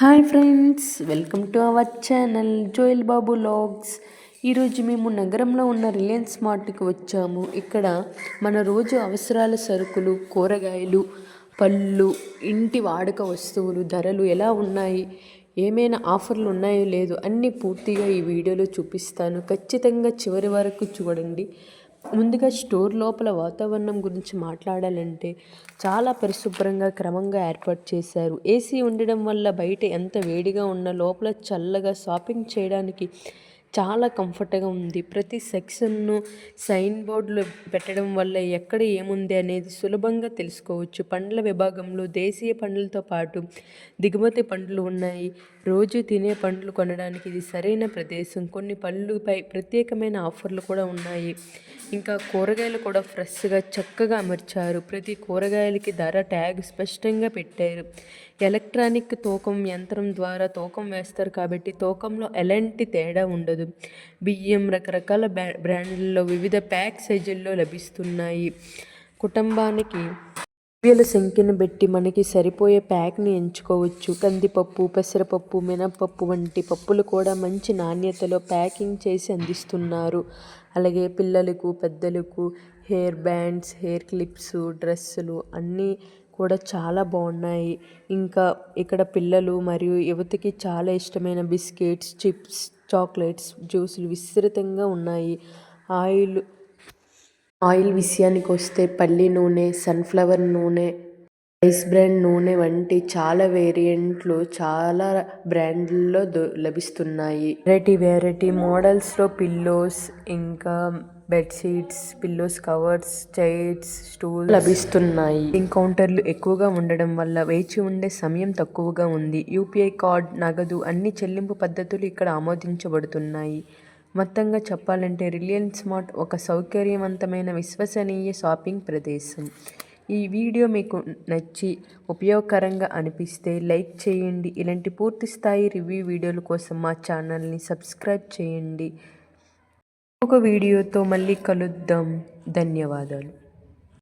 Hi friends, welcome to our channel Joel Babu logs. ఈరోజు మేము నగరంలో ఉన్న రిలయన్స్ మార్ట్కి వచ్చాము. ఇక్కడ మన రోజు అవసరాల సరుకులు, కూరగాయలు, పళ్ళు, ఇంటి వాడక వస్తువులు ధరలు ఎలా ఉన్నాయి, ఏమైనా ఆఫర్లు ఉన్నాయో లేదో అన్నీ పూర్తిగా ఈ వీడియోలో చూపిస్తాను. ఖచ్చితంగా చివరి వరకు చూడండి. ముందుగా స్టోర్ లోపల వాతావరణం గురించి మాట్లాడాలంటే చాలా పరిశుభ్రంగా క్రమంగా ఏర్పాటు చేశారు. ఏసీ ఉండడం వల్ల బయట ఎంత వేడిగా ఉన్నా లోపల చల్లగా షాపింగ్ చేయడానికి చాలా కంఫర్ట్గా ఉంది. ప్రతి సెక్షన్ను సైన్ బోర్డులు పెట్టడం వల్ల ఎక్కడ ఏముంది అనేది సులభంగా తెలుసుకోవచ్చు. పండ్ల విభాగంలో దేశీయ పండ్లతో పాటు దిగుమతి పండ్లు ఉన్నాయి. రోజు తినే పండ్లు కొనడానికి ఇది సరైన ప్రదేశం. కొన్ని పళ్ళుపై ప్రత్యేకమైన ఆఫర్లు కూడా ఉన్నాయి. ఇంకా కూరగాయలు కూడా ఫ్రెష్గా చక్కగా అమర్చారు. ప్రతి కూరగాయలకి ధర ట్యాగ్ స్పష్టంగా పెట్టారు. ఎలక్ట్రానిక్ తూకం యంత్రం ద్వారా తూకం వేస్తారు కాబట్టి తూకంలో ఎలాంటి తేడా ఉండదు. బియ్యం రకరకాల బ్రాండ్లలో వివిధ ప్యాక్ సైజుల్లో లభిస్తున్నాయి. కుటుంబానికి ద్రవ్యాల సంఖ్యను బట్టి మనకి సరిపోయే ప్యాక్ని ఎంచుకోవచ్చు. కందిపప్పు, పెసరపప్పు, మినపప్పు వంటి పప్పులు కూడా మంచి నాణ్యతలో ప్యాకింగ్ చేసి అందిస్తున్నారు. అలాగే పిల్లలకు, పెద్దలకు హెయిర్ బ్యాండ్స్, హెయిర్ క్లిప్స్, డ్రెస్సులు అన్నీ కూడా చాలా బాగున్నాయి. ఇంకా ఇక్కడ పిల్లలు మరియు యువతకి చాలా ఇష్టమైన బిస్కెట్స్, చిప్స్, చాక్లెట్స్, జ్యూసులు విస్తృతంగా ఉన్నాయి. ఆయిల్ విషయానికి వస్తే పల్లి నూనె, సన్ఫ్లవర్ నూనె, రైస్ బ్రాన్ నూనె వంటి చాలా వేరియంట్లు చాలా బ్రాండ్లలో లభిస్తున్నాయి. వెరైటీ మోడల్స్లో పిల్లోస్, ఇంకా bedsheets, pillows covers, chairs, stools లభిస్తున్నాయి. కౌంటర్లు ఎక్కువగా ఉండడం వల్ల వేచి ఉండే సమయం తక్కువగా ఉంది. యూపీఐ కార్డ్, నగదు అన్ని చెల్లింపు పద్ధతులు ఇక్కడ ఆమోదించబడుతున్నాయి. మొత్తంగా చెప్పాలంటే రిలయన్స్ మార్ట్ ఒక సౌకర్యవంతమైన, విశ్వసనీయ షాపింగ్ ప్రదేశం. ఈ వీడియో మీకు నచ్చి ఉపయోగకరంగా అనిపిస్తే లైక్ చేయండి. ఇలాంటి పూర్తి స్థాయి రివ్యూ వీడియోల కోసం మా ఛానల్ని సబ్స్క్రైబ్ చేయండి. ఒక వీడియోతో మళ్ళీ కలుద్దాం. ధన్యవాదాలు.